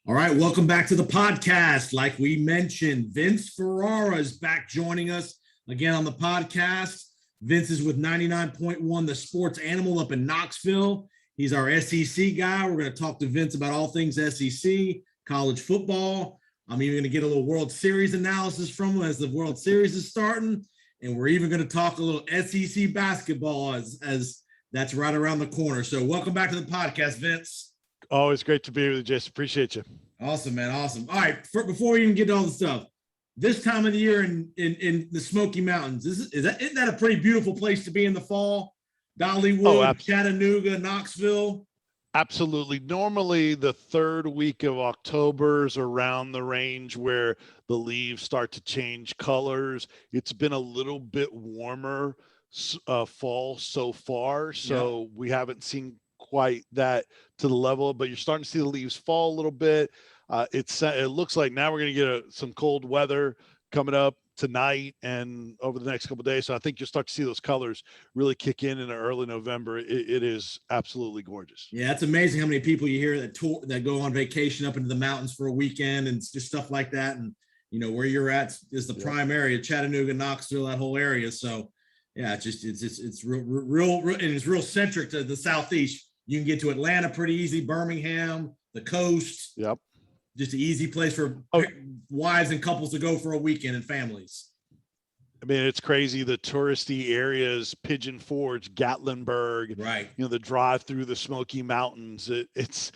All right, welcome back to the podcast. Like we mentioned, Vince Ferrara is back joining us again on the podcast. Vince is with 99.1 The Sports Animal up in Knoxville. He's our SEC guy. We're going to talk to Vince about all things SEC, college football. I'm even going to get a little World Series analysis from him as the World Series is starting. And we're even going to talk a little SEC basketball as that's right around the corner. So welcome back to the podcast, Vince. Always great to be with you, Jason. Appreciate you. Awesome, man. Awesome. All right. Before we even get to all the stuff, this time of the year in the Smoky Mountains, isn't that a pretty beautiful place to be in the fall? Dollywood, Chattanooga, Knoxville. Absolutely. Normally, the third week of October is around the range where the leaves start to change colors. It's been a little bit warmer fall so far, so we haven't seen quite that to the level, but you're starting to see the leaves fall a little bit. It looks like now we're going to get some cold weather coming up tonight and over the next couple of days. So I think you'll start to see those colors really kick in early November. It is absolutely gorgeous. Yeah, it's amazing how many people you hear that go on vacation up into the mountains for a weekend and just stuff like that. And you know where you're at is the prime area, Chattanooga, Knoxville, that whole area. So yeah, it's real and it's real centric to the Southeast. You can get to Atlanta pretty easy, Birmingham, the coast. Yep. Just an easy place for wives and couples to go for a weekend and families. I mean, it's crazy. The touristy areas, Pigeon Forge, Gatlinburg, right? You know, the drive through the Smoky Mountains. It's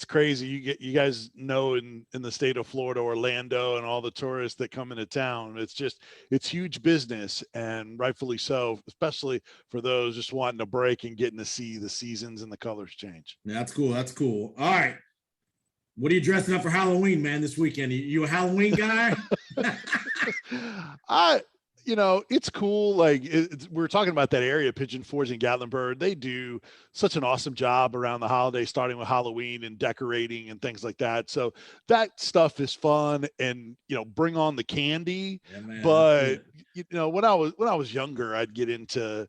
crazy. You guys know in the state of Florida, Orlando, and all the tourists that come into town. It's huge business, and rightfully so, especially for those just wanting a break and getting to see the seasons and the colors change. Yeah, that's cool. That's cool. All right. What are you dressing up for Halloween, man, this weekend? You a Halloween guy? It's cool. Like we're talking about that area, Pigeon Forge and Gatlinburg. They do such an awesome job around the holiday, starting with Halloween and decorating and things like that. So that stuff is fun, and bring on the candy. Yeah, man, but when I was younger, I'd get into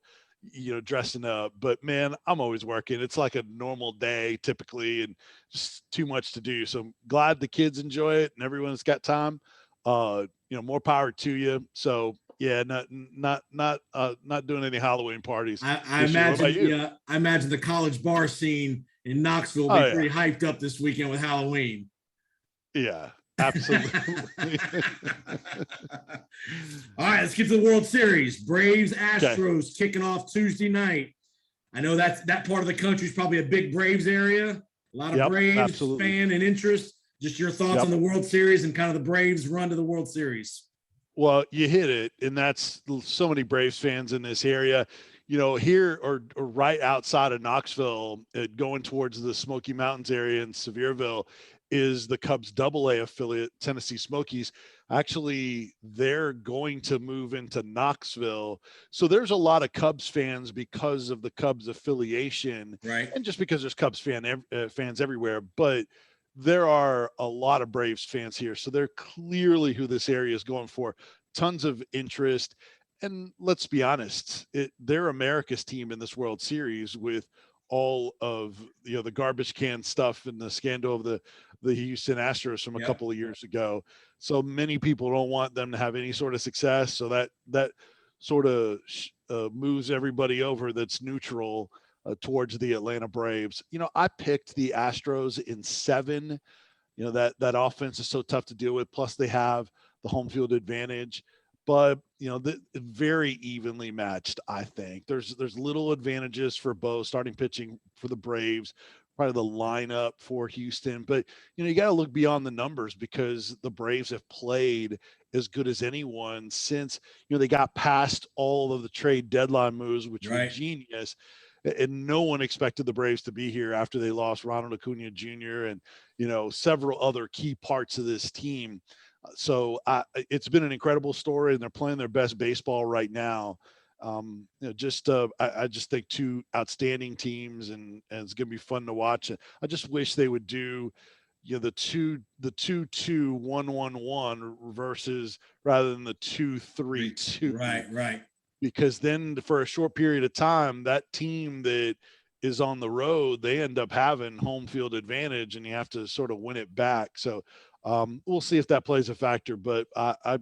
dressing up, but man, I'm always working. It's like a normal day typically, and just too much to do. So I'm glad the kids enjoy it and everyone's got time. More power to you. So yeah, not doing any Halloween parties. I imagine the college bar scene in Knoxville will be pretty hyped up this weekend with Halloween. Yeah, absolutely. All right, let's get to the World Series. Braves Astros kicking off Tuesday night. I know that part of the country is probably a big Braves area. A lot of Braves fan and interest. Just your thoughts on the World Series and kind of the Braves run to the World Series. Well, you hit it, and that's so many Braves fans in this area. Here or right outside of Knoxville, going towards the Smoky Mountains area in Sevierville, is the Cubs AA affiliate, Tennessee Smokies. Actually, they're going to move into Knoxville. So there's a lot of Cubs fans because of the Cubs affiliation, right? And just because there's Cubs fans everywhere, but there are a lot of Braves fans here. So they're clearly who this area is going for. Tons of interest. And let's be honest, they're America's team in this World Series with all of the garbage can stuff and the scandal of the Houston Astros from a couple of years ago. So many people don't want them to have any sort of success. So that sort of moves everybody over that's neutral towards the Atlanta Braves. I picked the Astros in 7. That offense is so tough to deal with. Plus they have the home field advantage, but very evenly matched. I think there's little advantages for both. Starting pitching for the Braves, probably the lineup for Houston, but you got to look beyond the numbers because the Braves have played as good as anyone since they got past all of the trade deadline moves, which were genius. And no one expected the Braves to be here after they lost Ronald Acuna Jr. and several other key parts of this team. So it's been an incredible story, and they're playing their best baseball right now. I just think 2 outstanding teams, and it's going to be fun to watch. I just wish they would do the 2-2-1-1-1 versus rather than the 2-3-2. Right. Because then for a short period of time, that team that is on the road, they end up having home field advantage, and you have to sort of win it back. So we'll see if that plays a factor. But I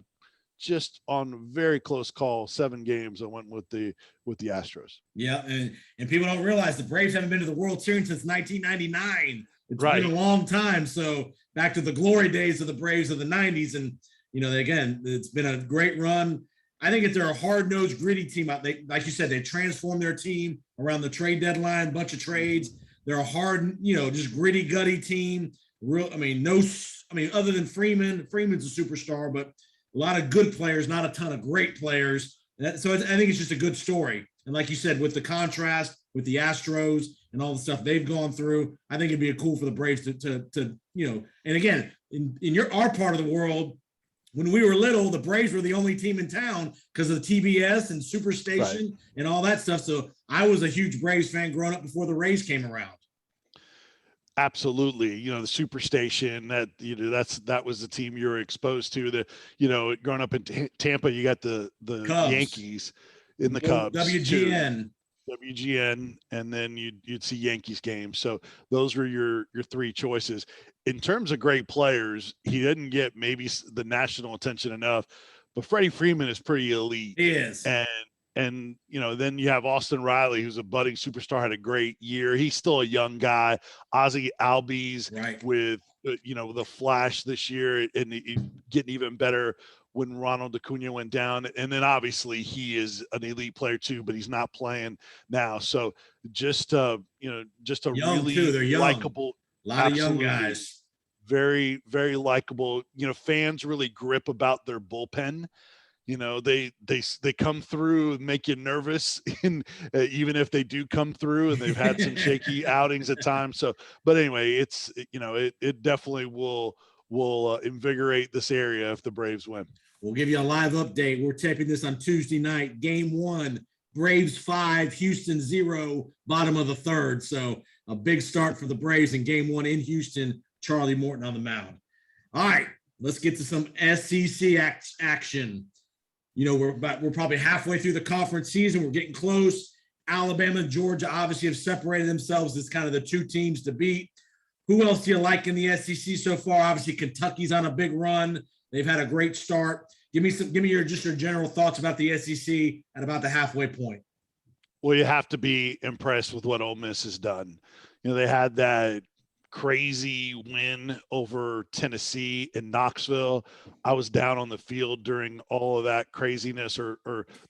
just on very close call, 7 games, I went with the Astros. Yeah, and people don't realize the Braves haven't been to the World Series since 1999. It's Right. been a long time. So back to the glory days of the Braves of the 90s. And, again, it's been a great run. I think if they're a hard-nosed, gritty team, like you said, they transformed their team around the trade deadline, bunch of trades. They're a hard, just gritty, gutty team. Other than Freeman's a superstar, but a lot of good players, not a ton of great players. So I think it's just a good story. And like you said, with the contrast with the Astros and all the stuff they've gone through, I think it'd be cool for the Braves to and again, in our part of the world, when we were little, the Braves were the only team in town because of the TBS and Superstation and all that stuff. So I was a huge Braves fan growing up before the Rays came around. Absolutely. The Superstation, that was the team you were exposed to. Growing up in Tampa, you got the Cubs. Yankees in the Cubs. WGN, and then you'd see Yankees games. So those were your 3 choices. In terms of great players, he didn't get maybe the national attention enough, but Freddie Freeman is pretty elite. He is. And then you have Austin Riley, who's a budding superstar, had a great year. He's still a young guy. Ozzie Albies with the flash this year, and getting even better when Ronald Acuna went down. And then obviously he is an elite player too, but he's not playing now. So just a young really likable, a lot of young guys, very, very likable. Fans really grip about their bullpen. They come through and make you nervous, and even if they do come through, and they've had some shaky outings at times. So, but anyway, it's it definitely will invigorate this area if the Braves win. We'll give you a live update. We're taping this on Tuesday night. Game 1, Braves 5, Houston 0, bottom of the 3rd. So a big start for the Braves in Game 1 in Houston. Charlie Morton on the mound. All right, let's get to some SEC action. We're probably halfway through the conference season. We're getting close. Alabama and Georgia obviously have separated themselves as kind of the 2 teams to beat. Who else do you like in the SEC so far? Obviously, Kentucky's on a big run. They've had a great start. Give me your general thoughts about the SEC at about the halfway point. Well, you have to be impressed with what Ole Miss has done. They had that crazy win over Tennessee in Knoxville. I was down on the field during all of that craziness, or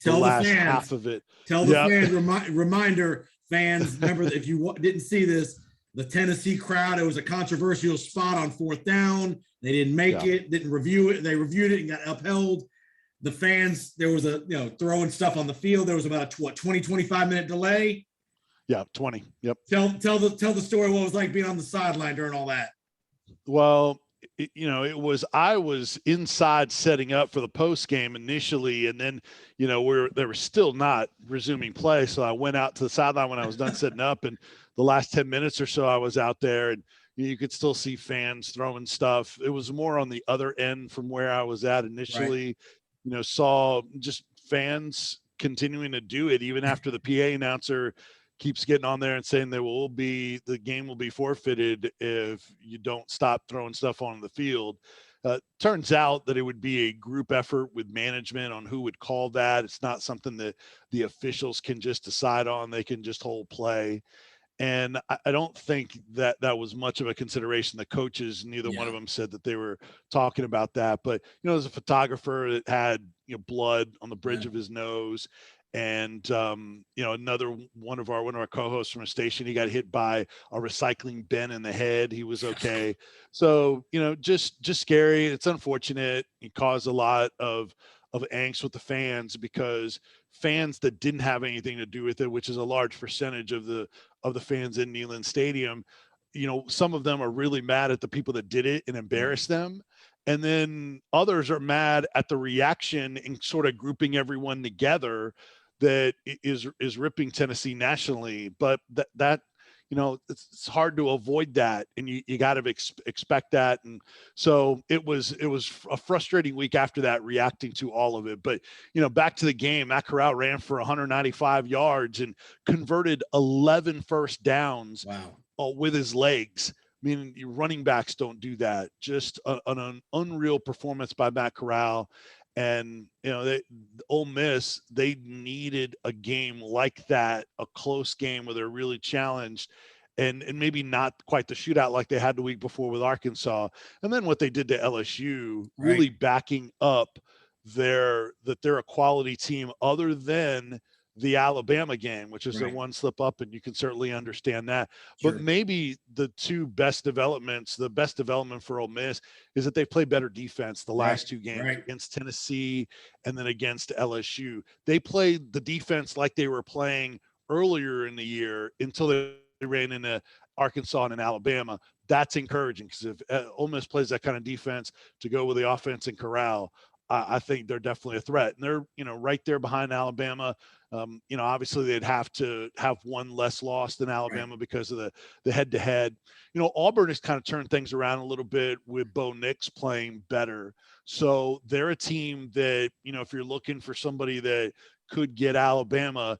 the last half of it. Tell the fans, reminder, fans, remember if you didn't see this, the Tennessee crowd, it was a controversial spot on 4th down. They didn't make it, didn't review it. They reviewed it and got upheld. The fans, there was throwing stuff on the field. There was about a 20, 25 minute delay. Yeah, 20. Yep. Tell the story what it was like being on the sideline during all that. Well, I was inside setting up for the post game initially, and then they were still not resuming play, so I went out to the sideline when I was done setting up, and the last 10 minutes or so I was out there, and you could still see fans throwing stuff. It was more on the other end from where I was at initially. Saw just fans continuing to do it even after the PA announcer keeps getting on there and saying the game will be forfeited if you don't stop throwing stuff on the field. Turns out that it would be a group effort with management on who would call that. It's not something that the officials can just decide on. They can just hold play. And I don't think that was much of a consideration. The coaches, neither one of them said that they were talking about that. But, there's a photographer that had, blood on the bridge of his nose. And, another one of our co-hosts from a station, he got hit by a recycling bin in the head. He was okay. So, just scary. It's unfortunate. It caused a lot of angst with the fans, because fans that didn't have anything to do with it, which is a large percentage of the fans in Neyland Stadium, some of them are really mad at the people that did it and embarrassed them. And then others are mad at the reaction and sort of grouping everyone together that is ripping Tennessee nationally. But that it's hard to avoid that, and you got to expect that. And so it was a frustrating week after that, reacting to all of it. But back to the game, Matt Corral ran for 195 yards and converted 11 first downs. Wow. With his legs. I mean, your running backs don't do that. Just an unreal performance by Matt Corral. And, Ole Miss, they needed a game like that, a close game where they're really challenged and maybe not quite the shootout like they had the week before with Arkansas. And then what they did to LSU, really backing up that they're a quality team other than the Alabama game, which is their one slip up, and you can certainly understand that. Sure. But maybe the best development for Ole Miss is that they played better defense the last two games against Tennessee and then against LSU. They played the defense like they were playing earlier in the year until they ran into Arkansas and Alabama. That's encouraging, because if Ole Miss plays that kind of defense to go with the offense in Corral, I think they're definitely a threat. And they're, right there behind Alabama. Obviously they'd have to have one less loss than Alabama because of the head-to-head. Auburn has kind of turned things around a little bit with Bo Nix playing better. So they're a team that, if you're looking for somebody that could get Alabama,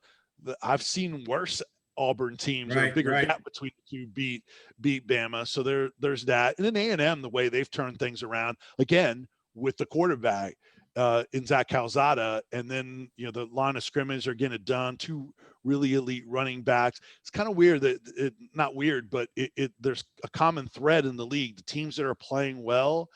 I've seen worse Auburn teams, or a bigger gap between the two beat Bama. So there's that. And then A&M, the way they've turned things around, again, with the quarterback in Zach Calzada, and then the line of scrimmage are getting it done. Two really elite running backs. It's kind of weird that not weird, but there's a common thread in the league. The teams that are playing well,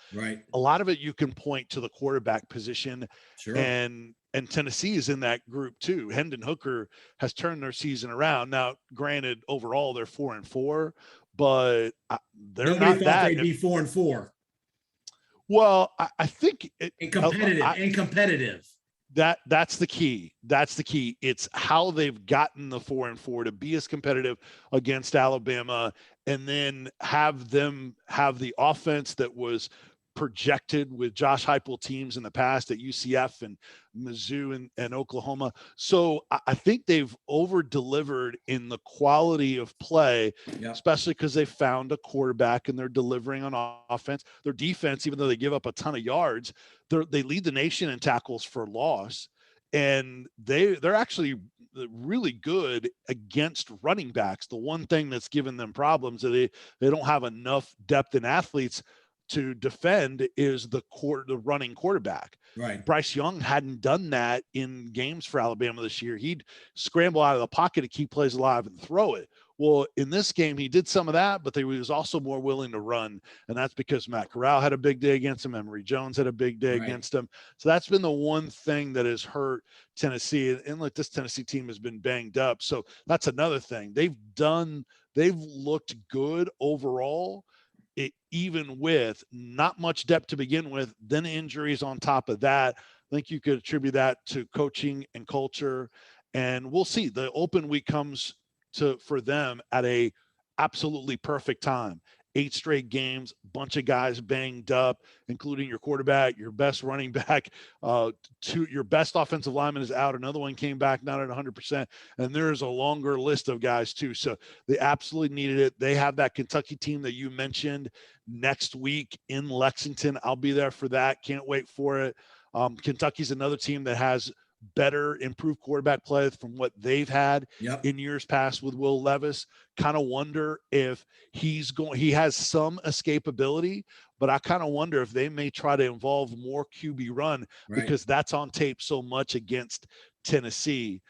a lot of it you can point to the quarterback position, and Tennessee is in that group too. Hendon Hooker has turned their season around. Now, granted, overall they're 4-4, but they're nobody not thought that. They'd be 4-4. Well, I think competitive. That's the key. That's the key. It's how they've gotten the 4-4 to be as competitive against Alabama, and then have them have the offense that was projected with Josh Heupel teams in the past at UCF and Mizzou and Oklahoma. So I think they've over-delivered in the quality of play, especially because they found a quarterback and they're delivering on offense. Their defense, even though they give up a ton of yards, they lead the nation in tackles for loss. And they're actually really good against running backs. The one thing that's given them problems is they don't have enough depth in athletes to defend is the running quarterback. Bryce Young hadn't done that in games for Alabama this year. He'd scramble out of the pocket to keep plays alive and throw it. Well, in this game, he did some of that, but he was also more willing to run. And that's because Matt Corral had a big day against him. Emory Jones had a big day against him. So that's been the one thing that has hurt Tennessee. And like, this Tennessee team has been banged up. So that's another thing. They've looked good overall, even with not much depth to begin with, then injuries on top of that. I think you could attribute that to coaching and culture. And we'll see. The open week comes for them at a absolutely perfect time. 8 straight games, bunch of guys banged up, including your quarterback, your best running back, your best offensive lineman is out. Another one came back, not at 100%. And there's a longer list of guys too. So they absolutely needed it. They have that Kentucky team that you mentioned next week in Lexington. I'll be there for that. Can't wait for it. Kentucky's another team that has better improved quarterback play from what they've had in years past with Will Levis. Kind of wonder if he has some escapability, but I kind of wonder if they may try to involve more QB run because that's on tape so much against Tennessee.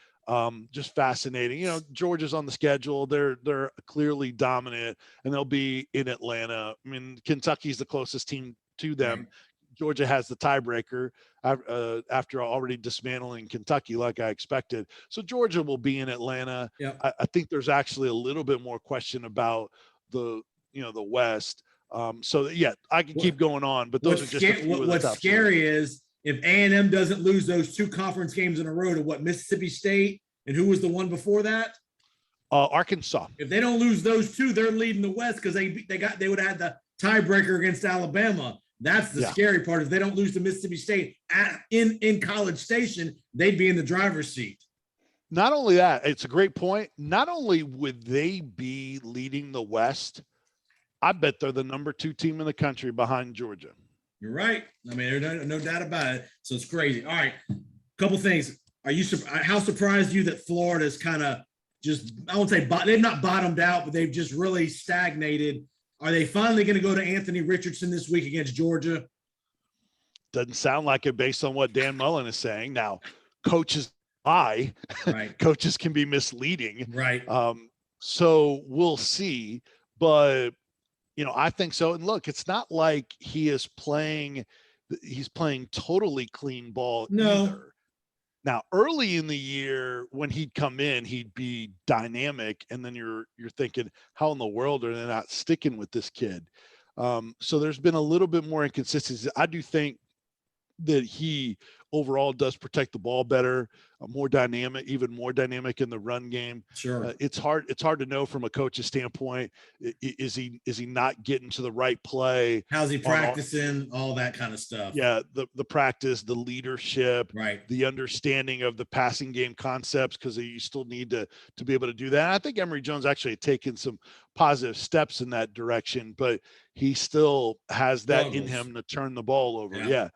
Just fascinating. Georgia's on the schedule. They're clearly dominant, and they'll be in Atlanta. I mean, Kentucky's the closest team to them. Georgia has the tiebreaker after already dismantling Kentucky like I expected. So Georgia will be in Atlanta. I think there's actually a little bit more question about the West. I can keep going on, but those are just a few of the top. What's scary is if A&M doesn't lose those 2 conference games in a row to Mississippi State, and who was the one before that? Arkansas. If they don't lose those 2, they're leading the West because they would have had the tiebreaker against Alabama. That's the scary part. If they don't lose to Mississippi State in College Station, they'd be in the driver's seat. Not only that, it's a great point. Not only would they be leading the West, I bet they're the number 2 team in the country behind Georgia. You're right. I mean, there's no doubt about it. So it's crazy. All right, couple things. Are you how surprised you that Florida's kind of just, I won't say they've not bottomed out, but they've just really stagnated. Are they finally going to go to Anthony Richardson this week against Georgia? Doesn't sound like it based on what Dan Mullen is saying. Now, coaches lie. Right. Coaches can be misleading. Right. So we'll see. But, I think so. And look, it's not like he's playing totally clean ball either. Now, early in the year, when he'd come in, he'd be dynamic, and then you're thinking, how in the world are they not sticking with this kid? So there's been a little bit more inconsistency. I do think that he overall does protect the ball better, even more dynamic in the run game. Sure. It's hard to know from a coach's standpoint. Is he not getting to the right play? How's he practicing? All that kind of stuff. Yeah, the practice, the leadership, right, the understanding of the passing game concepts, because you still need to be able to do that. And I think Emory Jones actually had taken some positive steps in that direction, but he still has that in him to turn the ball over. Yeah.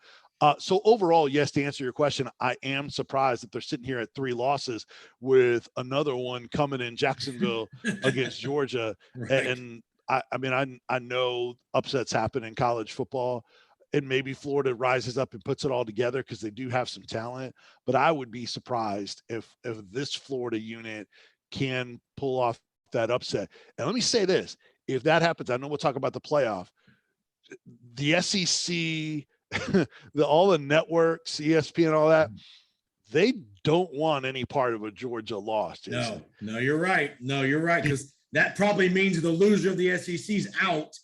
So overall, yes, to answer your question, I am surprised that they're sitting here at 3 losses with another one coming in Jacksonville against Georgia. Right. And I know upsets happen in college football, and maybe Florida rises up and puts it all together because they do have some talent. But I would be surprised if this Florida unit can pull off that upset. And let me say this: if that happens, I know we'll talk about the playoff. The SEC. All the networks, ESPN, all that, they don't want any part of a Georgia loss. Jason. No, you're right. Because that probably means the loser of the SEC's out,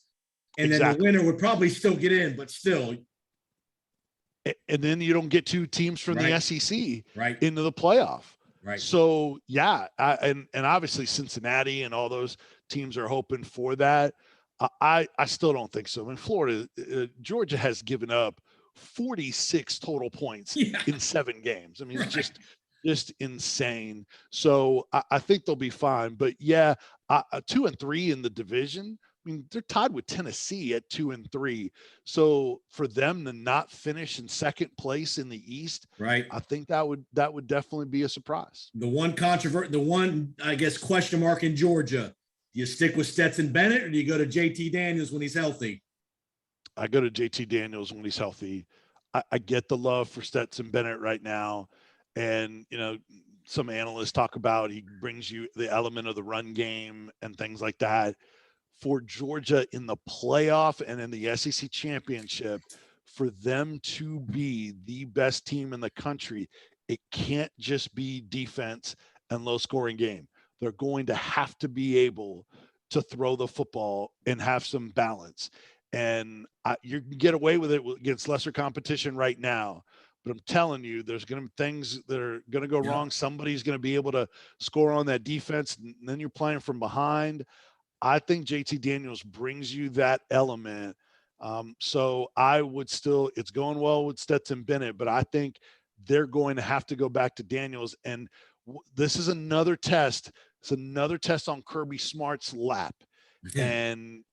and then the winner would probably still get in, but still. And then you don't get 2 teams from the SEC into the playoff. Right. So and obviously Cincinnati and all those teams are hoping for that. I still don't think so. In Florida, Georgia has given up 46 total points in 7 games. I mean, it's just insane. So I think they'll be fine. But 2-3 in the division. I mean, they're tied with Tennessee at 2-3. So for them to not finish in second place in the East, right? I think that would definitely be a surprise. The one question mark in Georgia. Do you stick with Stetson Bennett, or do you go to JT Daniels when he's healthy? I go to JT Daniels when he's healthy. I get the love for Stetson Bennett right now. And, some analysts talk about he brings you the element of the run game and things like that. For Georgia in the playoff and in the SEC championship, for them to be the best team in the country, it can't just be defense and low-scoring game. They're going to have to be able to throw the football and have some balance. And you can get away with it against lesser competition right now. But I'm telling you, there's going to be things that are going to go wrong. Somebody's going to be able to score on that defense, and then you're playing from behind. I think JT Daniels brings you that element. So I would still – it's going well with Stetson Bennett, but I think they're going to have to go back to Daniels. And this is another test. It's another test on Kirby Smart's lap. And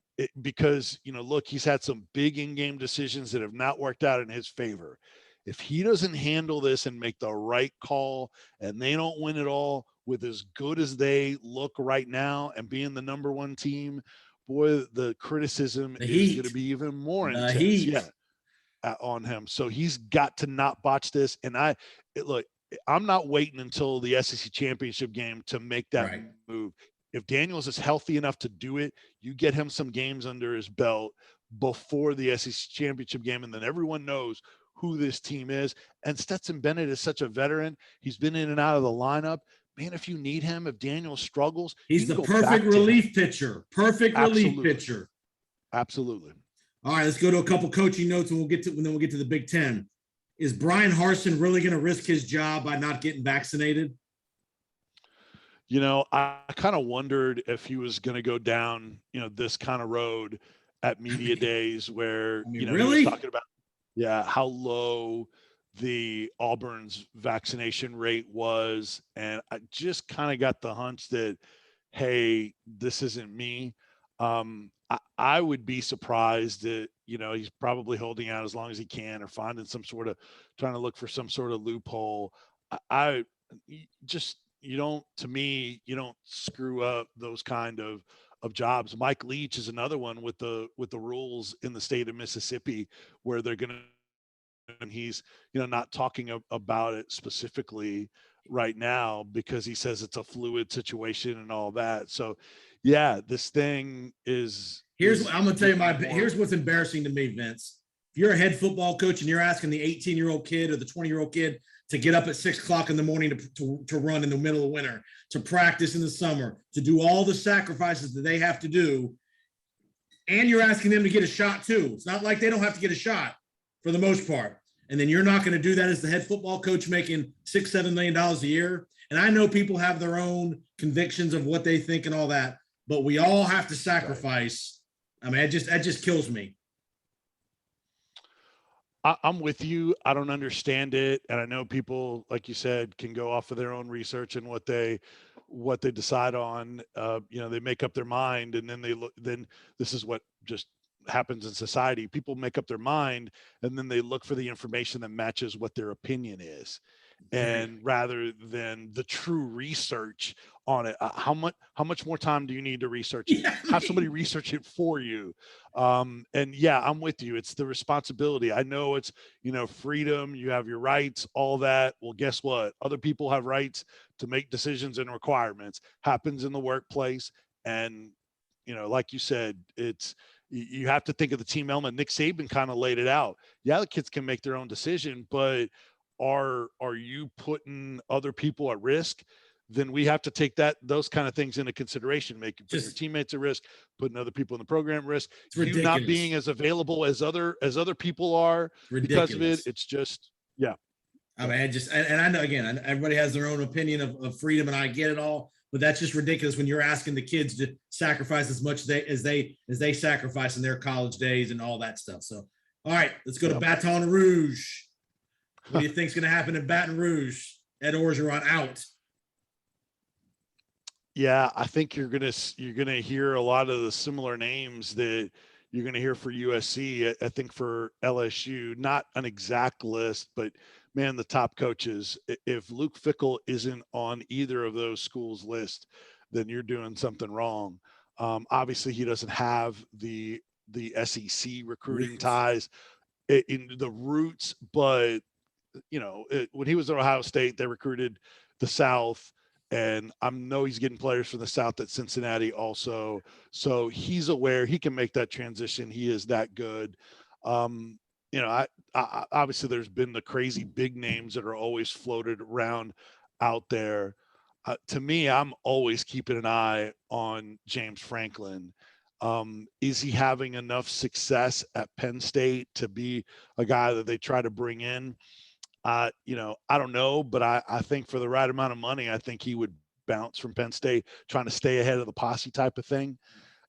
because, look, he's had some big in-game decisions that have not worked out in his favor. If he doesn't handle this and make the right call, and they don't win it all with as good as they look right now and being the number 1 team, boy, the criticism is going to be even more intense on him. So he's got to not botch this. And I'm not waiting until the SEC championship game to make that move. If Daniels is healthy enough to do it, you get him some games under his belt before the SEC championship game, and then everyone knows who this team is. And Stetson Bennett is such a veteran. He's been in and out of the lineup. Man, if you need him, if Daniels struggles, he's the perfect relief pitcher. Relief pitcher. Absolutely. All right, let's go to a couple coaching notes, and then we'll get to the Big Ten. Is Brian Harsin really going to risk his job by not getting vaccinated? I kind of wondered if he was going to go down, this kind of road at media days where, really? he was talking about, how low the Auburn's vaccination rate was. And I just kind of got the hunch that, hey, this isn't me. I would be surprised that, he's probably holding out as long as he can, or finding some sort of, trying to look for some sort of loophole. I just, to me, you don't screw up those kind of jobs. Mike Leach is another one with the rules in the state of Mississippi, where they're going to, and he's, not talking about it specifically right now, because he says it's a fluid situation and all that. So yeah, this thing is, I'm going to tell you here's what's embarrassing to me, Vince. If you're a head football coach and you're asking the 18-year-old kid or the 20-year-old kid to get up at 6 o'clock in the morning to run in the middle of winter, to practice in the summer, to do all the sacrifices that they have to do, and you're asking them to get a shot too. It's not like they don't have to get a shot for the most part. And then you're not going to do that as the head football coach making $6-7 million a year. And I know people have their own convictions of what they think and all that, but we all have to sacrifice. I mean, that just kills me. I'm with you. I don't understand it. And I know people, like you said, can go off of their own research and what they decide on. They make up their mind, and then then this is what just happens in society. People make up their mind, and then they look for the information that matches what their opinion is. And rather than the true research on it, how much more time do you need to research it? Have somebody research it for you. And yeah, I'm with you. It's the responsibility. I know it's, freedom, you have your rights, all that. Well, guess what? Other people have rights to make decisions and requirements. Happens in the workplace. And, like you said, you have to think of the team element. Nick Saban kind of laid it out. Yeah, the kids can make their own decision, but are you putting other people at risk? Then we have to take those kind of things into consideration, putting your teammates at risk, putting other people in the program at risk, you not being as available as other people are because of it. It's just, yeah. I mean, and I know, again, everybody has their own opinion of freedom, and I get it all, but that's just ridiculous when you're asking the kids to sacrifice as much as they sacrifice in their college days and all that stuff. So, all right, let's go to Baton Rouge. What do you think is going to happen in Baton Rouge? Ed Orgeron out. Yeah, I think you're gonna hear a lot of the similar names that you're gonna hear for USC. I think for LSU, not an exact list, but man, the top coaches. If Luke Fickell isn't on either of those schools' list, then you're doing something wrong. Obviously, he doesn't have the SEC recruiting ties in the roots, but when he was at Ohio State, they recruited the South. And I know he's getting players from the South at Cincinnati also. So he's aware he can make that transition. He is that good. I obviously there's been the crazy big names that are always floated around out there. To me, I'm always keeping an eye on James Franklin. Is he having enough success at Penn State to be a guy that they try to bring in? I don't know, but I think for the right amount of money, I think he would bounce from Penn State, trying to stay ahead of the posse type of thing.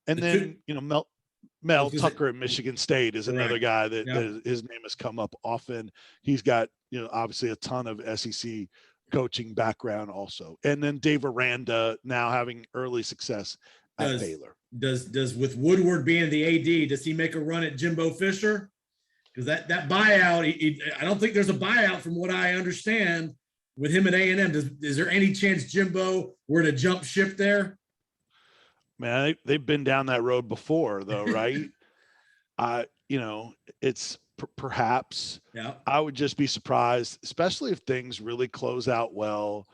And then, Mel Tucker at Michigan State is another guy that his name has come up often. He's got, obviously a ton of SEC coaching background also. And then Dave Aranda now having early success at Baylor. Does with Woodward being the AD, does he make a run at Jimbo Fisher? Because that buyout, I don't think there's a buyout from what I understand with him at A&M. Is there any chance Jimbo were to jump ship there? Man, they've been down that road before, though, right? It's perhaps. Yeah. I would just be surprised, especially if things really close out well.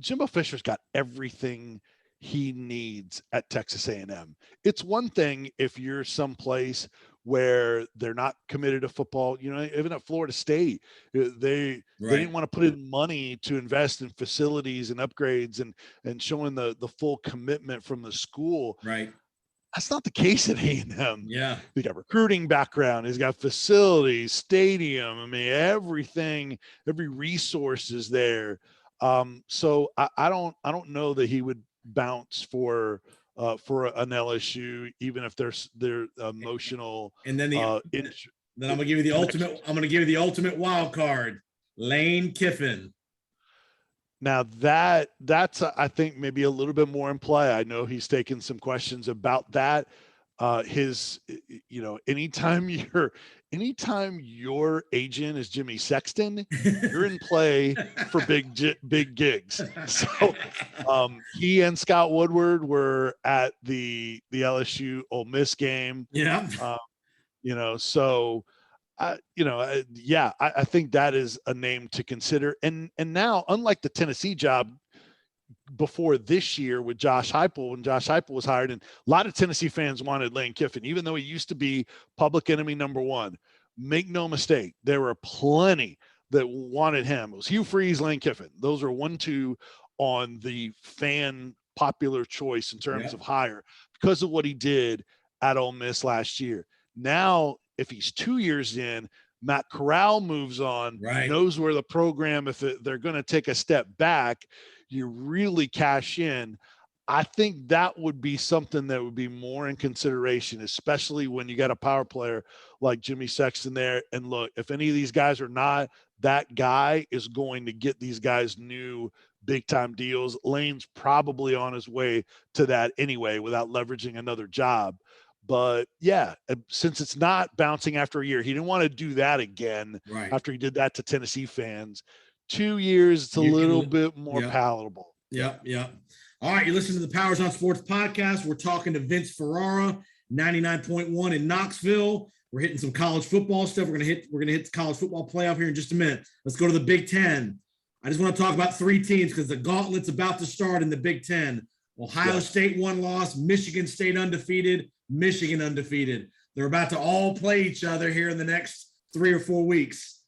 Jimbo Fisher's got everything he needs at Texas A&M. It's one thing if you're someplace where they're not committed to football, even at Florida State, they didn't want to put in money to invest in facilities and upgrades and showing the full commitment from the school. Right. That's not the case at A&M. Yeah. He's got recruiting background. He's got facilities, stadium. I mean, everything, every resource is there. So I don't know that he would bounce for an LSU, even if they're emotional. And then Then I'm gonna give you the ultimate. I'm gonna give you the ultimate wild card, Lane Kiffin. Now that's I think maybe a little bit more in play. I know he's taken some questions about that. His, anytime your agent is Jimmy Sexton, you're in play for big gigs. So he and Scott Woodward were at the LSU Ole Miss game. Yeah. So I think that is a name to consider. And now, unlike the Tennessee job before this year with Josh Heupel, when Josh Heupel was hired, and a lot of Tennessee fans wanted Lane Kiffin, even though he used to be public enemy number one. Make no mistake, there were plenty that wanted him. It was Hugh Freeze, Lane Kiffin. Those are 1-2 on the fan popular choice in terms of hire because of what he did at Ole Miss last year. Now, if he's 2 years in, Matt Corral moves on, knows where the program, if they're going to take a step back, you really cash in. I think that would be something that would be more in consideration, especially when you got a power player like Jimmy Sexton there. And look, if any of these guys are not, that guy is going to get these guys new big time deals. Lane's probably on his way to that anyway, without leveraging another job. But yeah, since it's not bouncing after a year, he didn't want to do that again after he did that to Tennessee fans. 2 years, it's a little bit more palatable. Yep. All right, you listen to the Powers on Sports podcast. We're talking to Vince Ferrara, 99.1 in Knoxville. We're hitting some college football stuff. We're gonna hit the college football playoff here in just a minute. Let's go to the Big Ten. I just want to talk about 3 teams because the gauntlet's about to start in the Big Ten. Ohio State 1 loss, Michigan State undefeated, Michigan undefeated. They're about to all play each other here in the next 3 or 4 weeks.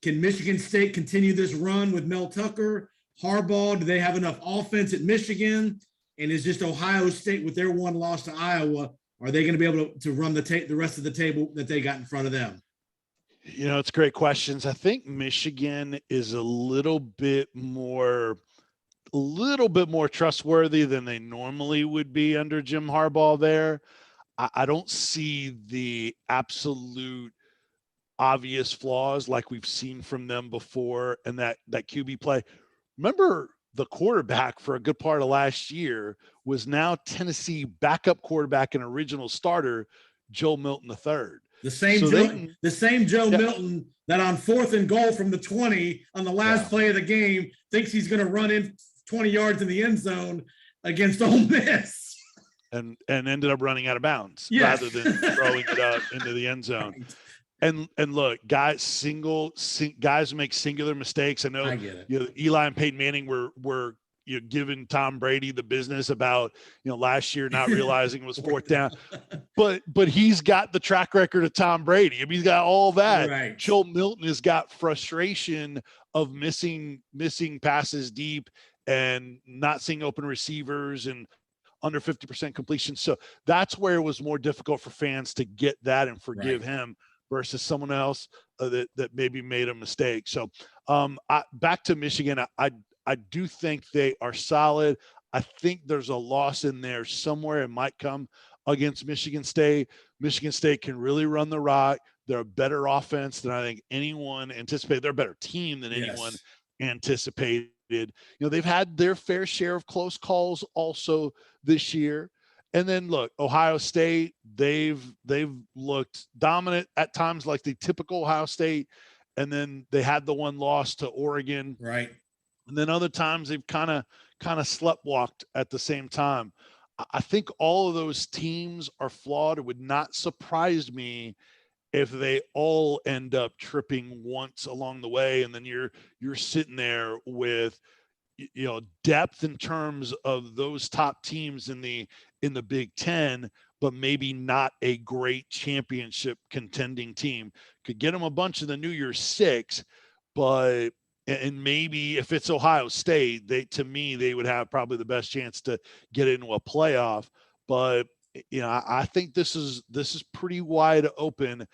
Can Michigan State continue this run with Mel Tucker? Harbaugh, do they have enough offense at Michigan? And is just Ohio State with their 1 loss to Iowa, are they going to be able to run the rest of the table that they got in front of them? It's great questions. I think Michigan is a little bit more trustworthy than they normally would be under Jim Harbaugh there. I don't see the absolute obvious flaws like we've seen from them before, and that QB play. Remember, the quarterback for a good part of last year was now Tennessee backup quarterback and original starter, Joe Milton III. The same Joe Milton that on 4th and goal from the 20 on the last play of the game thinks he's going to run in 20 yards in the end zone against Ole Miss. And ended up running out of bounds rather than throwing it up into the end zone. Right. And look, guys make singular mistakes. I know, Eli and Peyton Manning were giving Tom Brady the business about last year not realizing it was 4th down, but he's got the track record of Tom Brady. I mean, he's got all that. Right. Joe Milton has got frustration of missing passes deep and not seeing open receivers and under 50% completion. So that's where it was more difficult for fans to get that and forgive him versus someone else that maybe made a mistake. So back to Michigan, I do think they are solid. I think there's a loss in there somewhere. It might come against Michigan State. Michigan State can really run the rock. They're a better offense than I think anyone anticipated. They're a better team than anyone anticipated. They've had their fair share of close calls also this year. And then look, Ohio State, they've looked dominant at times like the typical Ohio State. And then they had the 1 loss to Oregon. Right. And then other times they've kind of sleptwalked at the same time. I think all of those teams are flawed. It would not surprise me if they all end up tripping once along the way. And then you're sitting there with, depth in terms of those top teams in the Big Ten, but maybe not a great championship contending team. Could get them a bunch of the New Year's Six, and maybe if it's Ohio State, they would have probably the best chance to get into a playoff. But I think this is pretty wide open.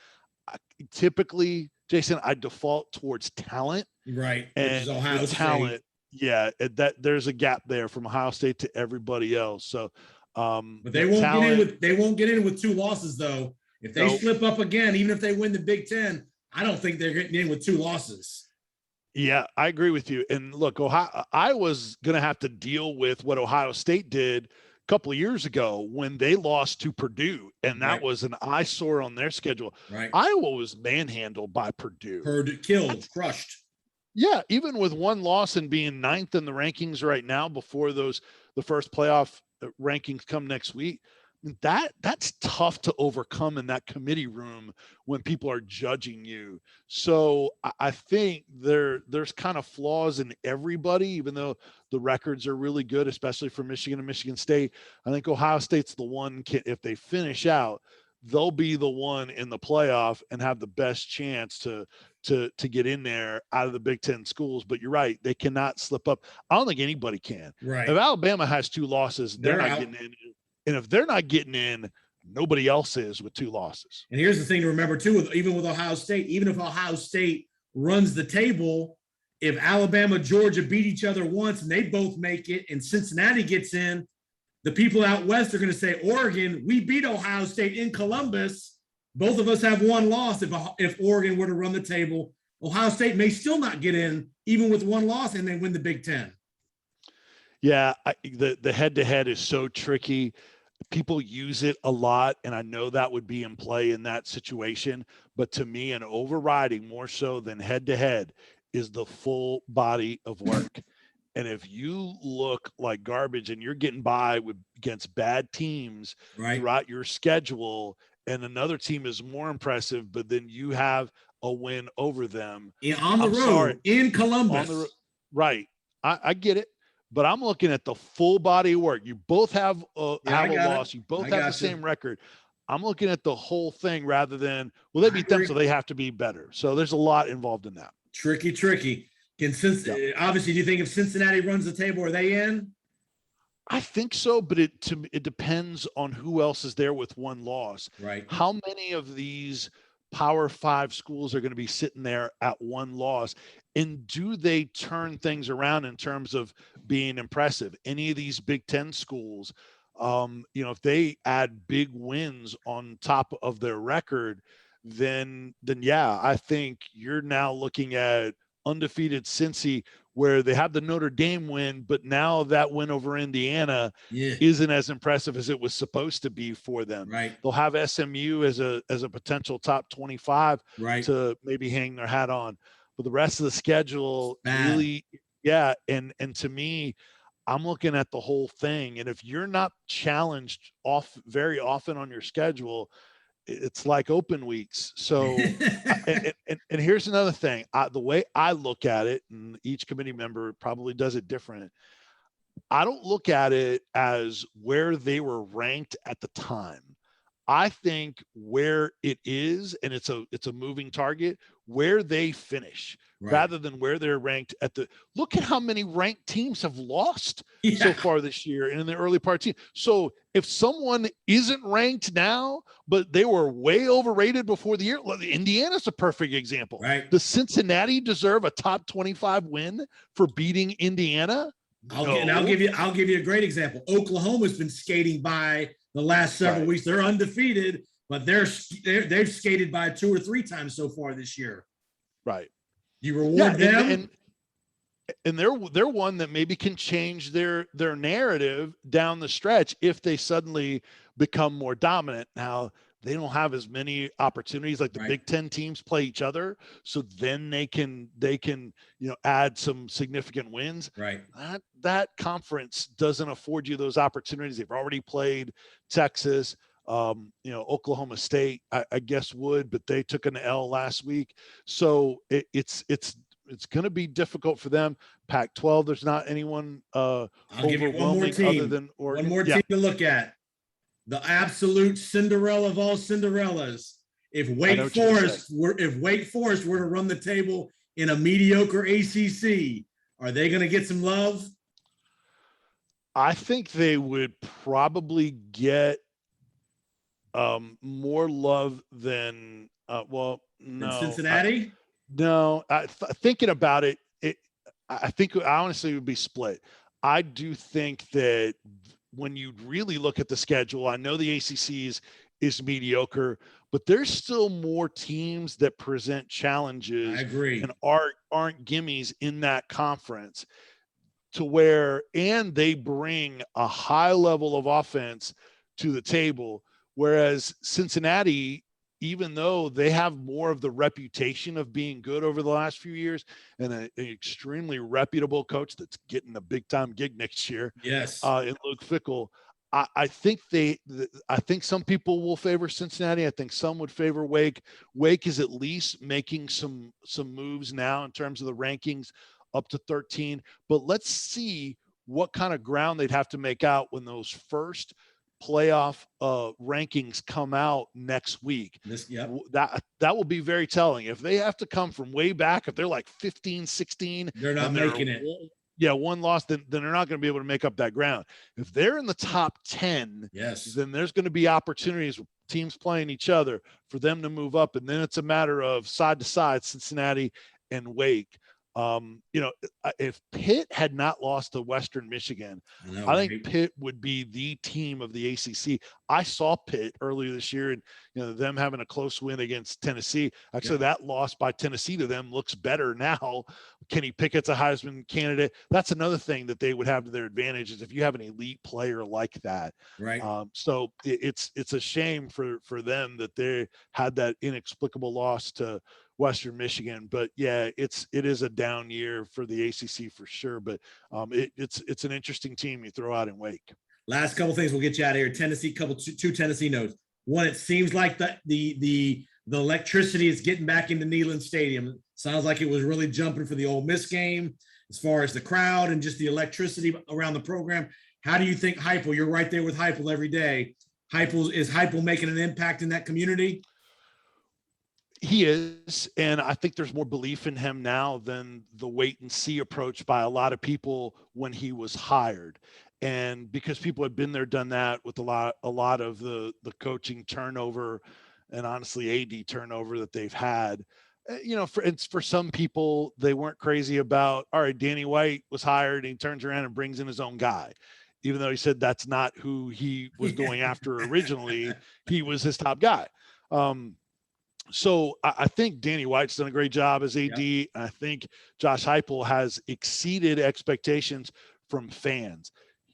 Typically, Jason, I default towards talent, right? And Ohio talent, that there's a gap there from Ohio State to everybody else. So, but they won't get in with 2 losses though. If they slip up again, even if they win the Big Ten, I don't think they're getting in with 2 losses. Yeah, I agree with you. And look, I was going to have to deal with what Ohio State did a couple of years ago when they lost to Purdue, and that was an eyesore on their schedule. Right. Iowa was manhandled by Purdue. Killed, crushed. Yeah, even with 1 loss and being 9th in the rankings right now before the first playoff rankings come next week. That's tough to overcome in that committee room when people are judging you. So I think there's kind of flaws in everybody, even though the records are really good, especially for Michigan and Michigan State. I think Ohio State's the one, if they finish out, they'll be the one in the playoff and have the best chance to get in there out of the Big Ten schools. But you're right, they cannot slip up. I don't think anybody can. Right. If Alabama has 2 losses, they're not getting in. And if they're not getting in, nobody else is with 2 losses. And here's the thing to remember too, even with Ohio State, even if Ohio State runs the table, if Alabama, Georgia beat each other once and they both make it and Cincinnati gets in, the people out west are going to say, Oregon, we beat Ohio State in Columbus. Both of us have 1 loss. If Oregon were to run the table, Ohio State may still not get in, even with 1 loss, and they win the Big Ten. Yeah, the head-to-head is so tricky. People use it a lot, and I know that would be in play in that situation. But to me, an overriding more so than head-to-head is the full body of work. And if you look like garbage and you're getting by against bad teams throughout your schedule, and another team is more impressive, but then you have a win over them on the road in Columbus. I get it. But I'm looking at the full body of work. You both have a loss. You both have the same record. I'm looking at the whole thing rather than, well, they beat them, so they have to be better. So there's a lot involved in that. Tricky. Obviously, do you think if Cincinnati runs the table, are they in? I think so, but it depends on who else is there with 1 loss. Right. How many of these Power 5 schools are going to be sitting there at 1 loss? And do they turn things around in terms of being impressive? Any of these Big Ten schools, if they add big wins on top of their record, then yeah, I think you're now looking at undefeated Cincy, where they have the Notre Dame win, but now that win over Indiana isn't as impressive as it was supposed to be for them. Right. They'll have SMU as a potential top 25 to maybe hang their hat on. But the rest of the schedule really, and to me, I'm looking at the whole thing. And if you're not challenged very often on your schedule, it's like open weeks. So, and here's another thing. The way I look at it, and each committee member probably does it different. I don't look at it as where they were ranked at the time. I think where it is, and it's a moving target, where they finish rather than where they're ranked at the. Look at how many ranked teams have lost so far this year and in the early part. So if someone isn't ranked now, but they were way overrated before the year, Indiana's a perfect example. Right. Does Cincinnati deserve a top 25 win for beating Indiana? I'll give you a great example. Oklahoma's been skating by the last several weeks. They're undefeated, but they've skated by 2 or 3 times so far this year. Right. You reward them. And they're one that maybe can change their narrative down the stretch if they suddenly become more dominant. Now, they don't have as many opportunities like the Big Ten teams play each other. So then they can, add some significant wins. Right. That conference doesn't afford you those opportunities. They've already played Texas, Oklahoma State, I guess would, but they took an L last week. So it's going to be difficult for them. Pac-12, there's not anyone I'll give you one more team. Other than Oregon. One more team to look at. The absolute Cinderella of all Cinderellas. If Wake Forest were to run the table in a mediocre ACC, are they going to get some love? I think they would probably get more love than than Cincinnati. Thinking about it, I think I honestly would be split. I do think that when you really look at the schedule, I know the ACC is mediocre, but there's still more teams that present challenges I agree. and aren't gimmies in that conference to where, and they bring a high level of offense to the table. Whereas Cincinnati, even though they have more of the reputation of being good over the last few years and an extremely reputable coach that's getting a big time gig next year, Yes. in Luke Fickell, I think I think some people will favor Cincinnati. I think some would favor Wake. Wake is at least making some moves now in terms of the rankings up to 13. But let's see what kind of ground they'd have to make out when those first playoff rankings come out next week. Yep. That will be very telling. If they have to come from way back, if they're like 15, 16, they're not making it. One loss, then they're not going to be able to make up that ground. If they're in the top 10, yes, then there's going to be opportunities with teams playing each other for them to move up. And then it's a matter of side to side, Cincinnati and Wake. If Pitt had not lost to Western Michigan, I think Pitt would be the team of the ACC. I saw Pitt earlier this year, and them having a close win against Tennessee. Actually, that loss by Tennessee to them looks better now. Kenny Pickett's a Heisman candidate. That's another thing that they would have to their advantage, is if you have an elite player like that. Right. So it's a shame for them that they had that inexplicable loss to Western Michigan, but it is a down year for the ACC for sure. But it's an interesting team you throw out in Wake. Last couple things, we'll get you out of here. Tennessee, two Tennessee notes. One, it seems like the electricity is getting back into Neyland Stadium. Sounds like it was really jumping for the Ole Miss game as far as the crowd and just the electricity around the program. How do you think Heupel? You're right there with Heupel every day. Is Heupel making an impact in that community? He is, and I think there's more belief in him now than the wait and see approach by a lot of people when he was hired. And because people had been there, done that with a lot of the coaching turnover and honestly AD turnover that they've had. For some people, they weren't crazy about, all right, Danny White was hired and he turns around and brings in his own guy. Even though he said that's not who he was going after originally, he was his top guy. So I think Danny White's done a great job as AD. Yep. I think Josh Heupel has exceeded expectations from fans.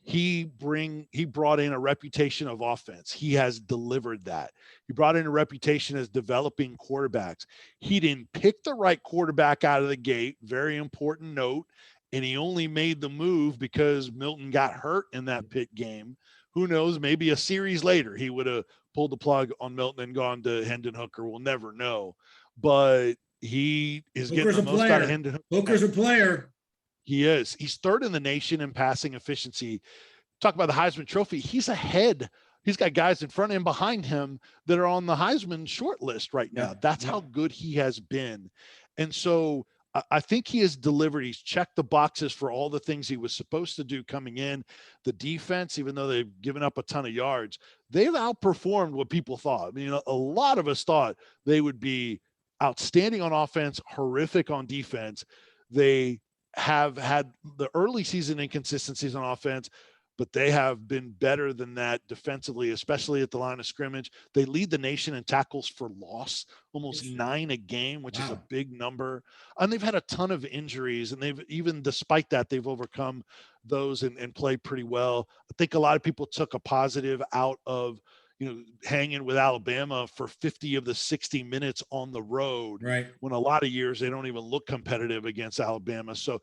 He brought in a reputation of offense. He has delivered that. He brought in a reputation as developing quarterbacks. He didn't pick the right quarterback out of the gate. Very important note. And he only made the move because Milton got hurt in that Pitt game. Who knows? Maybe a series later, he would have pulled the plug on Milton and gone to Hendon Hooker. We'll never know. But he is getting the most out of Hendon Hooker. Hooker's a player. He is. He's third in the nation in passing efficiency. Talk about the Heisman Trophy. He's ahead. He's got guys in front of him, behind him that are on the Heisman short list right now. That's how good he has been. And so I think he has delivered. He's checked the boxes for all the things he was supposed to do coming in. The defense, even though they've given up a ton of yards, they've outperformed what people thought. I mean, a lot of us thought they would be outstanding on offense, horrific on defense. They have had the early season inconsistencies on offense, but they have been better than that defensively, especially at the line of scrimmage. They lead the nation in tackles for loss, almost 9 a game, which is a big number. And they've had a ton of injuries, and despite that, they've overcome those and played pretty well. I think a lot of people took a positive out of, hanging with Alabama for 50 of the 60 minutes on the road, right? When a lot of years they don't even look competitive against Alabama. So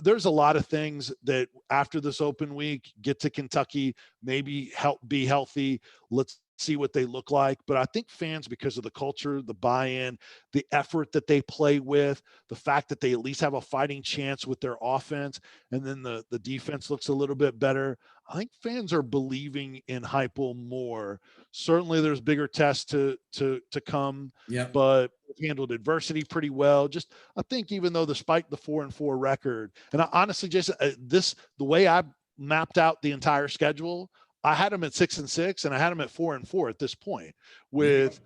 there's a lot of things that after this open week, get to Kentucky, maybe be healthy. Let's see what they look like. But I think fans, because of the culture, the buy-in, the effort that they play with, the fact that they at least have a fighting chance with their offense, and then the defense looks a little bit better, I think fans are believing in Heupel more. Certainly there's bigger tests to come, but handled adversity pretty well. I think even though despite the 4-4 record, and I honestly, Jason, the way I mapped out the entire schedule, I had them at 6-6 and I had them at 4-4 at this point with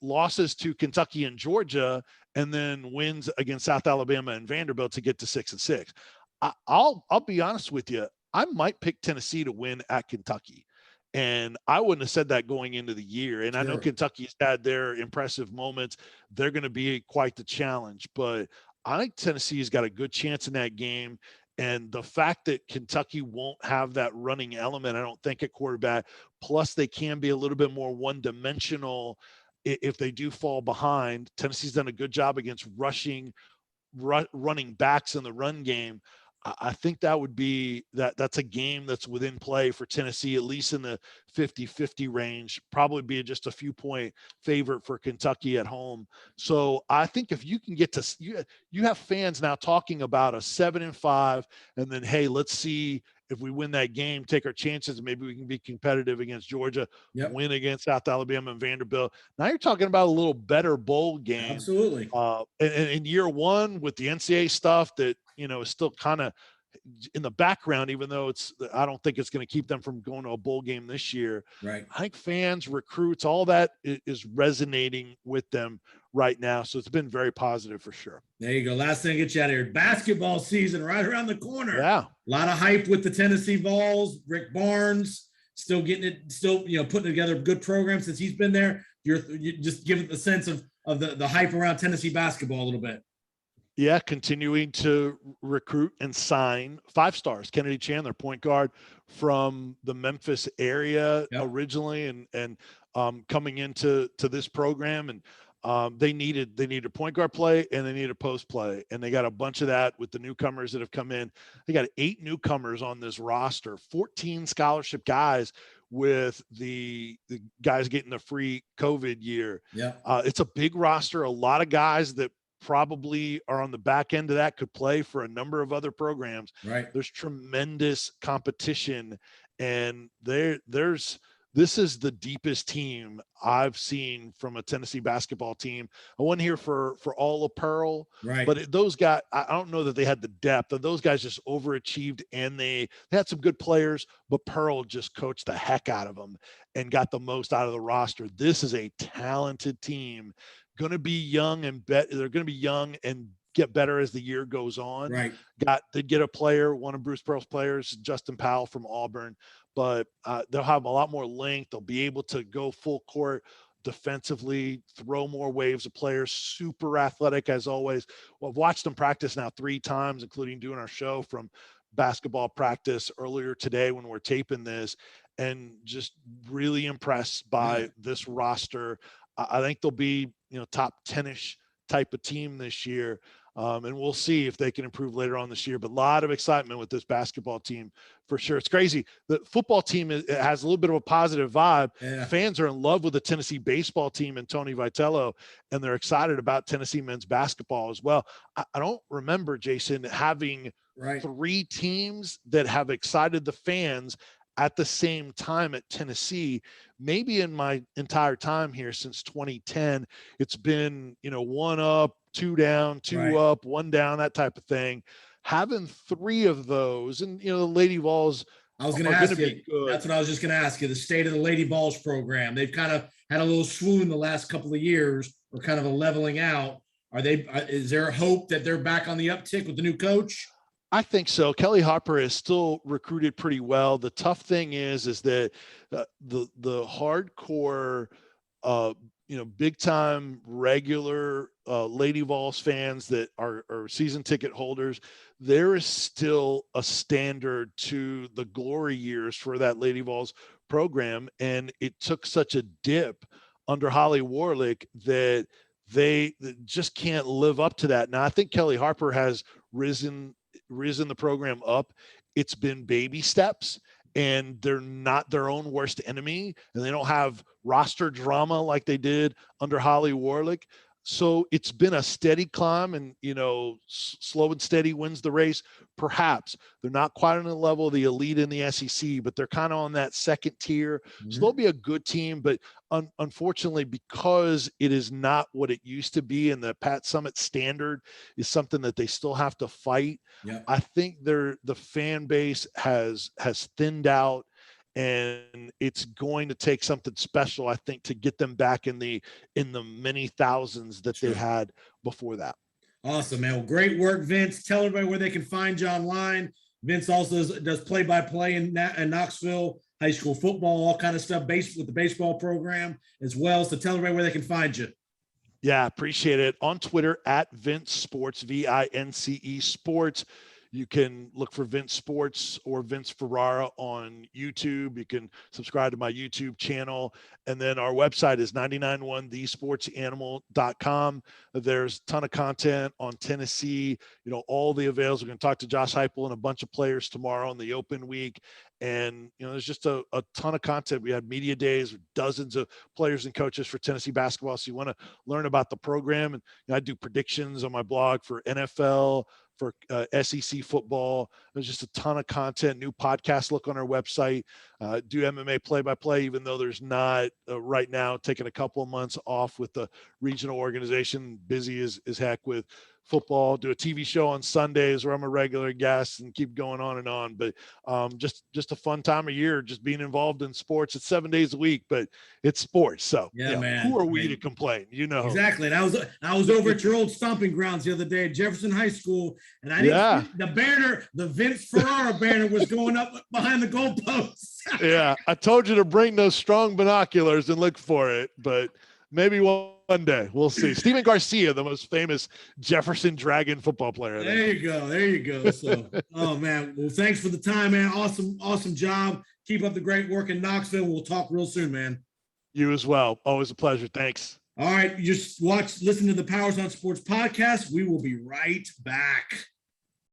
losses to Kentucky and Georgia, and then wins against South Alabama and Vanderbilt to get to 6-6. I'll be honest with you. I might pick Tennessee to win at Kentucky. And I wouldn't have said that going into the year. And I know Sure. Kentucky's had their impressive moments. They're going to be quite the challenge, but I think Tennessee's got a good chance in that game. And the fact that Kentucky won't have that running element, I don't think, at quarterback, plus they can be a little bit more one-dimensional if they do fall behind. Tennessee's done a good job against running backs in the run game. I think that would be that's a game that's within play for Tennessee, at least in the 50-50 range, probably be just a few point favorite for Kentucky at home. So I think if you can get to, you have fans now talking about a 7-5, and then, hey, let's see if we win that game, take our chances, maybe we can be competitive against Georgia, win against South Alabama and Vanderbilt. Now you're talking about a little better bowl game. Absolutely. And in year one with the NCAA stuff that, is still kind of in the background, even though I don't think it's going to keep them from going to a bowl game this year. Right. I think fans, recruits, all that is resonating with them right now. So it's been very positive for sure. There you go. Last thing to get you out of here. Basketball season right around the corner. Yeah. A lot of hype with the Tennessee Vols. Rick Barnes still getting it, putting together a good program since he's been there. You just give it the sense of the hype around Tennessee basketball a little bit. Yeah, continuing to recruit and sign 5 stars. Kennedy Chandler, point guard from the Memphis area originally, and coming into this program, and they needed a point guard play and they needed a post play, and they got a bunch of that with the newcomers that have come in. They got 8 newcomers on this roster, 14 scholarship guys, with the guys getting the free COVID year. Yeah, it's a big roster, a lot of guys that probably are on the back end of that could play for a number of other programs. Right. There's tremendous competition, and this is the deepest team I've seen from a Tennessee basketball team. I wasn't here for all of Pearl, right, but those guys, I don't know that they had the depth, and those guys just overachieved, and they had some good players, but Pearl just coached the heck out of them and got the most out of the roster. This is a talented team, going to be young, and they're going to be young and get better as the year goes on. Right. Did get a player, one of Bruce Pearl's players, Justin Powell from Auburn, but they'll have a lot more length. They'll be able to go full court defensively, throw more waves of players, super athletic as always. Well, I've watched them practice now 3 times, including doing our show from basketball practice earlier today when we're taping this, and just really impressed by this roster. I think they'll be, top 10-ish type of team this year. And we'll see if they can improve later on this year, but a lot of excitement with this basketball team for sure. It's crazy. The football team has a little bit of a positive vibe. Yeah. Fans are in love with the Tennessee baseball team and Tony Vitello, and they're excited about Tennessee men's basketball as well. I don't remember, Jason, having 3 teams that have excited the fans at the same time at Tennessee. Maybe in my entire time here since 2010, it's been, 1 up, 2 down, 2 up, 1 down, that type of thing. Having 3 of those, and the Lady Vols, I was going to ask you. That's what I was just going to ask you. The state of the Lady Vols program. They've kind of had a little swoon the last couple of years, or kind of a leveling out. Is there hope that they're back on the uptick with the new coach? I think so. Kelly Harper is still recruited pretty well. The tough thing is that the hardcore, big time regular Lady Vols fans that are season ticket holders, there is still a standard to the glory years for that Lady Vols program, and it took such a dip under Holly Warlick that they just can't live up to that. Now I think Kelly Harper has risen the program up. It's been baby steps, and they're not their own worst enemy, and they don't have roster drama like they did under Holly Warlick. So it's been a steady climb, and slow and steady wins the race. Perhaps they're not quite on the level of the elite in the SEC, but they're kind of on that second tier. Mm-hmm. So they'll be a good team, but unfortunately, because it is not what it used to be, and the Pat Summitt standard is something that they still have to fight. Yeah. I think the fan base has thinned out, and it's going to take something special, I think, to get them back in the many thousands that they had before that. Awesome, man. Well, great work, Vince. Tell everybody where they can find you online. Vince also does play-by-play in Knoxville high school football, all kind of stuff, with the baseball program as well. So tell everybody where they can find you. Yeah, appreciate it. On Twitter at Vince Sports, VINCE Sports. You can look for Vince Sports or Vince Ferrara on YouTube. You can subscribe to my YouTube channel. And then our website is 991thesportsanimal.com. There's a ton of content on Tennessee, all the avails. We're going to talk to Josh Heupel and a bunch of players tomorrow in the open week. And, there's just a ton of content. We had media days with dozens of players and coaches for Tennessee basketball. So you want to learn about the program. And I do predictions on my blog for NFL, for SEC football. There's just a ton of content, new podcast. Look on our website, do MMA play-by-play, even though there's not right now, taking a couple of months off with the regional organization, busy as heck with football, do a TV show on Sundays where I'm a regular guest and keep going on and on. But just a fun time of year, just being involved in sports. It's 7 days a week, but it's sports. So man, who are we to complain? Exactly. And I was over at your old stomping grounds the other day at Jefferson High School, and I didn't see the banner, the Vince Ferrara banner was going up behind the goalposts. Yeah, I told you to bring those strong binoculars and look for it, but maybe one day we'll see. Steven Garcia, the most famous Jefferson Dragon football player. There you go. So, oh man, well, thanks for the time, man. Awesome job. Keep up the great work in Knoxville. We'll talk real soon, man. You as well. Always a pleasure. Thanks. All right, you just listen to the Powers on Sports podcast. We will be right back.